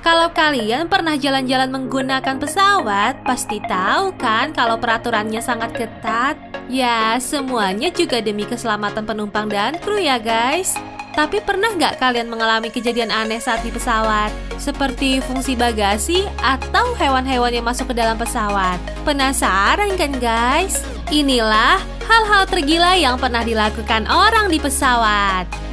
Kalau kalian pernah jalan-jalan menggunakan pesawat, pasti tahu kan kalau peraturannya sangat ketat. Ya, semuanya juga demi keselamatan penumpang dan kru ya guys. Tapi pernah nggak kalian mengalami kejadian aneh saat di pesawat? Seperti fungsi bagasi atau hewan-hewan yang masuk ke dalam pesawat? Penasaran kan guys? Inilah hal-hal tergila yang pernah dilakukan orang di pesawat.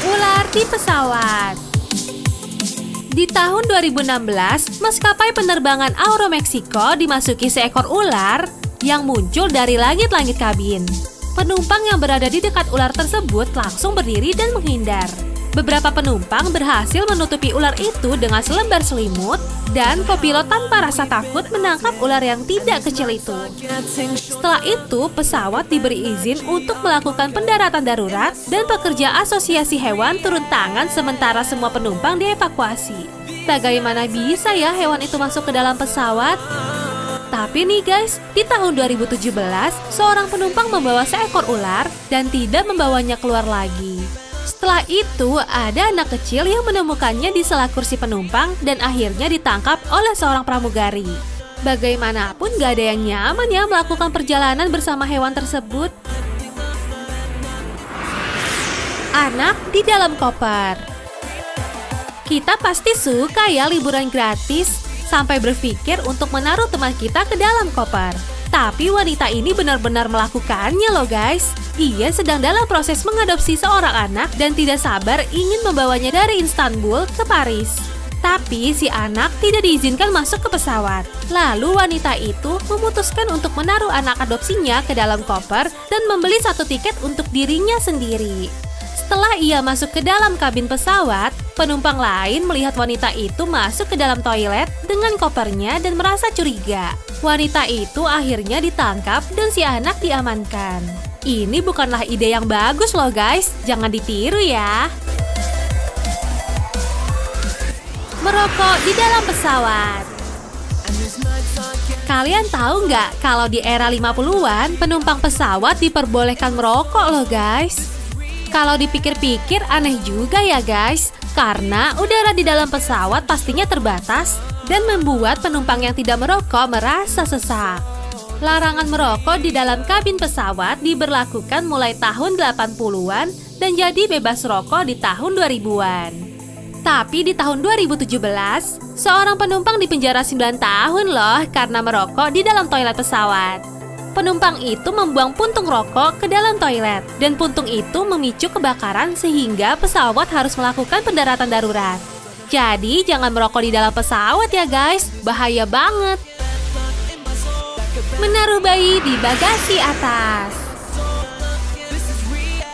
Ular di pesawat. Di tahun 2016, maskapai penerbangan Aeromexico dimasuki seekor ular yang muncul dari langit-langit kabin. Penumpang yang berada di dekat ular tersebut langsung berdiri dan menghindar. Beberapa penumpang berhasil menutupi ular itu dengan selembar selimut dan kopilot tanpa rasa takut menangkap ular yang tidak kecil itu. Setelah itu, pesawat diberi izin untuk melakukan pendaratan darurat dan pekerja asosiasi hewan turun tangan sementara semua penumpang dievakuasi. Bagaimana bisa ya hewan itu masuk ke dalam pesawat? Tapi nih guys, di tahun 2017, seorang penumpang membawa seekor ular dan tidak membawanya keluar lagi. Setelah itu, ada anak kecil yang menemukannya di sela kursi penumpang dan akhirnya ditangkap oleh seorang pramugari. Bagaimanapun gak ada yang nyaman ya melakukan perjalanan bersama hewan tersebut. Anak di dalam koper. Kita pasti suka ya liburan gratis, sampai berpikir untuk menaruh teman kita ke dalam koper. Tapi wanita ini benar-benar melakukannya loh guys. Ia sedang dalam proses mengadopsi seorang anak dan tidak sabar ingin membawanya dari Istanbul ke Paris. Tapi si anak tidak diizinkan masuk ke pesawat. Lalu wanita itu memutuskan untuk menaruh anak adopsinya ke dalam koper dan membeli satu tiket untuk dirinya sendiri. Setelah ia masuk ke dalam kabin pesawat, penumpang lain melihat wanita itu masuk ke dalam toilet dengan kopernya dan merasa curiga. Wanita itu akhirnya ditangkap dan si anak diamankan. Ini bukanlah ide yang bagus loh guys, jangan ditiru ya. Merokok di dalam pesawat. Kalian tahu nggak kalau di era 50-an penumpang pesawat diperbolehkan merokok loh guys? Kalau dipikir-pikir aneh juga ya guys, karena udara di dalam pesawat pastinya terbatas dan membuat penumpang yang tidak merokok merasa sesak. Larangan merokok di dalam kabin pesawat diberlakukan mulai tahun 80-an dan jadi bebas rokok di tahun 2000-an. Tapi di tahun 2017, seorang penumpang dipenjara 9 tahun loh karena merokok di dalam toilet pesawat. Penumpang itu membuang puntung rokok ke dalam toilet dan puntung itu memicu kebakaran sehingga pesawat harus melakukan pendaratan darurat. Jadi jangan merokok di dalam pesawat ya guys, bahaya banget. Menaruh bayi di bagasi atas.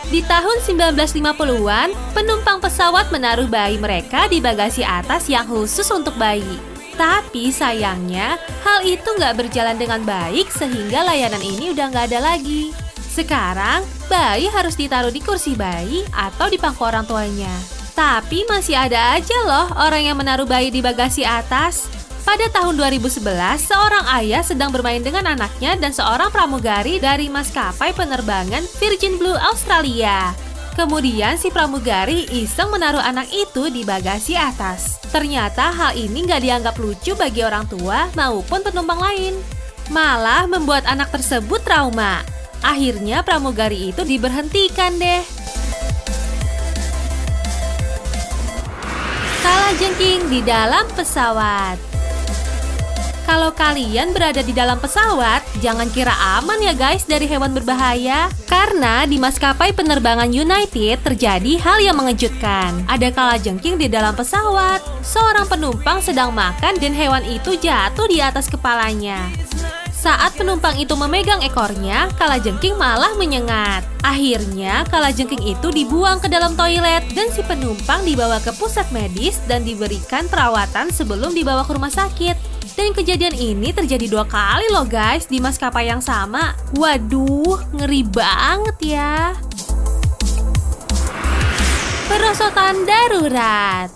Di tahun 1950-an, penumpang pesawat menaruh bayi mereka di bagasi atas yang khusus untuk bayi. Tapi sayangnya, hal itu nggak berjalan dengan baik sehingga layanan ini udah nggak ada lagi. Sekarang, bayi harus ditaruh di kursi bayi atau di pangku orang tuanya. Tapi masih ada aja loh orang yang menaruh bayi di bagasi atas. Pada tahun 2011, seorang ayah sedang bermain dengan anaknya dan seorang pramugari dari maskapai penerbangan Virgin Blue Australia. Kemudian si pramugari iseng menaruh anak itu di bagasi atas. Ternyata hal ini nggak dianggap lucu bagi orang tua maupun penumpang lain. Malah membuat anak tersebut trauma. Akhirnya pramugari itu diberhentikan deh. Kalajengking di dalam pesawat. Kalau kalian berada di dalam pesawat, jangan kira aman ya guys dari hewan berbahaya. Karena di maskapai penerbangan United terjadi hal yang mengejutkan. Ada kalajengking di dalam pesawat. Seorang penumpang sedang makan dan hewan itu jatuh di atas kepalanya. Saat penumpang itu memegang ekornya, kalajengking malah menyengat. Akhirnya, kalajengking itu dibuang ke dalam toilet dan si penumpang dibawa ke pusat medis dan diberikan perawatan sebelum dibawa ke rumah sakit. Dan kejadian ini terjadi 2 kali loh guys di maskapai yang sama. Waduh, ngeri banget ya. Perosotan darurat.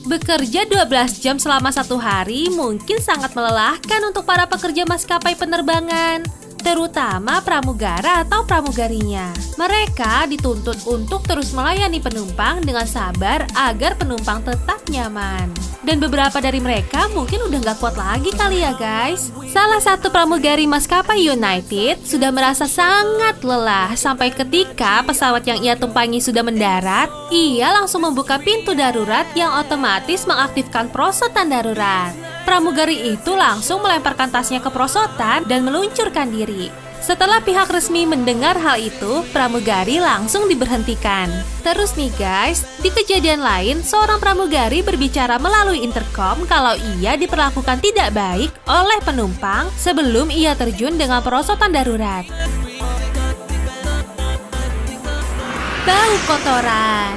Bekerja 12 jam selama satu hari mungkin sangat melelahkan untuk para pekerja maskapai penerbangan, terutama pramugara atau pramugarinya. Mereka dituntut untuk terus melayani penumpang dengan sabar agar penumpang tetap nyaman. Dan beberapa dari mereka mungkin udah nggak kuat lagi kali ya guys. Salah satu pramugari maskapai United sudah merasa sangat lelah sampai ketika pesawat yang ia tumpangi sudah mendarat, ia langsung membuka pintu darurat yang otomatis mengaktifkan perosotan darurat. Pramugari itu langsung melemparkan tasnya ke perosotan dan meluncurkan diri. Setelah pihak resmi mendengar hal itu, pramugari langsung diberhentikan. Terus nih guys, di kejadian lain, seorang pramugari berbicara melalui intercom kalau ia diperlakukan tidak baik oleh penumpang sebelum ia terjun dengan perosotan darurat. Bau kotoran.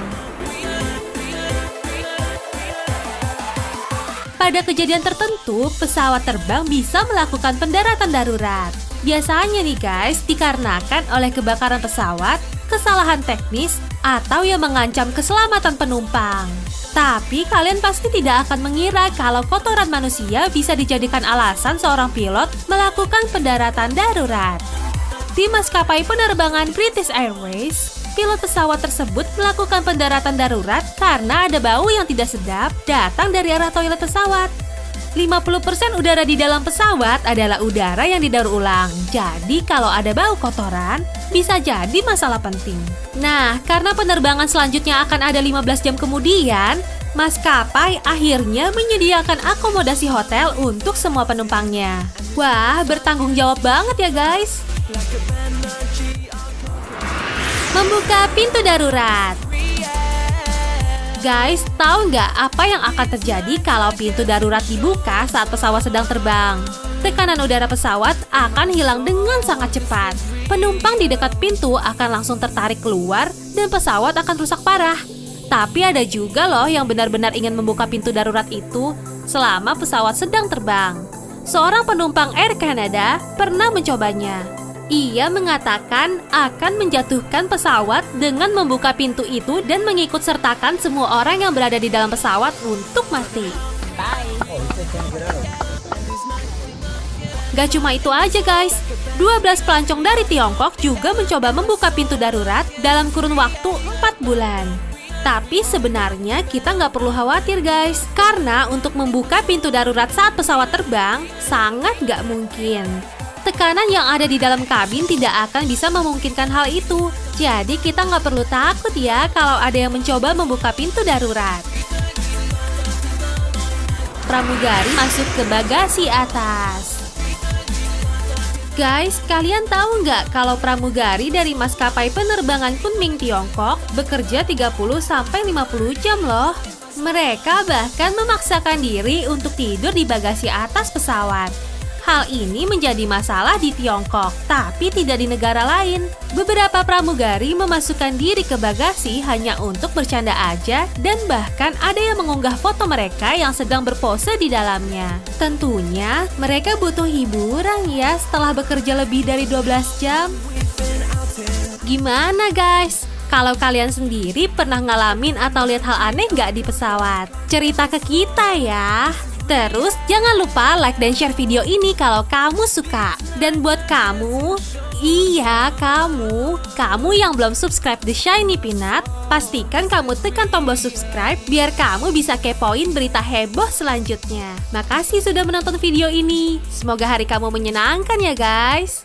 Pada kejadian tertentu, pesawat terbang bisa melakukan pendaratan darurat. Biasanya nih guys, dikarenakan oleh kebakaran pesawat, kesalahan teknis, atau yang mengancam keselamatan penumpang. Tapi kalian pasti tidak akan mengira kalau kotoran manusia bisa dijadikan alasan seorang pilot melakukan pendaratan darurat. Di maskapai penerbangan British Airways, pilot pesawat tersebut melakukan pendaratan darurat karena ada bau yang tidak sedap datang dari arah toilet pesawat. 50% udara di dalam pesawat adalah udara yang didaur ulang. Jadi kalau ada bau kotoran, bisa jadi masalah penting. Nah, karena penerbangan selanjutnya akan ada 15 jam kemudian, maskapai akhirnya menyediakan akomodasi hotel untuk semua penumpangnya. Wah, bertanggung jawab banget ya guys. Membuka pintu darurat. Guys, tahu nggak apa yang akan terjadi kalau pintu darurat dibuka saat pesawat sedang terbang? Tekanan udara pesawat akan hilang dengan sangat cepat. Penumpang di dekat pintu akan langsung tertarik keluar dan pesawat akan rusak parah. Tapi ada juga loh yang benar-benar ingin membuka pintu darurat itu selama pesawat sedang terbang. Seorang penumpang Air Canada pernah mencobanya. Ia mengatakan akan menjatuhkan pesawat dengan membuka pintu itu dan mengikut sertakan semua orang yang berada di dalam pesawat untuk mati. Gak cuma itu aja guys, 12 pelancong dari Tiongkok juga mencoba membuka pintu darurat dalam kurun waktu 4 bulan. Tapi sebenarnya kita nggak perlu khawatir guys, karena untuk membuka pintu darurat saat pesawat terbang sangat nggak mungkin. Tekanan yang ada di dalam kabin tidak akan bisa memungkinkan hal itu. Jadi kita nggak perlu takut ya kalau ada yang mencoba membuka pintu darurat. Pramugari masuk ke bagasi atas. Guys, kalian tahu nggak kalau pramugari dari maskapai penerbangan Kunming Tiongkok bekerja 30-50 jam loh. Mereka bahkan memaksakan diri untuk tidur di bagasi atas pesawat. Hal ini menjadi masalah di Tiongkok, tapi tidak di negara lain. Beberapa pramugari memasukkan diri ke bagasi hanya untuk bercanda aja, dan bahkan ada yang mengunggah foto mereka yang sedang berpose di dalamnya. Tentunya, mereka butuh hiburan ya setelah bekerja lebih dari 12 jam. Gimana guys? Kalau kalian sendiri pernah ngalamin atau lihat hal aneh nggak di pesawat? Cerita ke kita ya! Terus jangan lupa like dan share video ini kalau kamu suka. Dan buat kamu, iya kamu yang belum subscribe The Shiny Peanut, pastikan kamu tekan tombol subscribe biar kamu bisa kepoin berita heboh selanjutnya. Makasih sudah menonton video ini. Semoga hari kamu menyenangkan ya guys.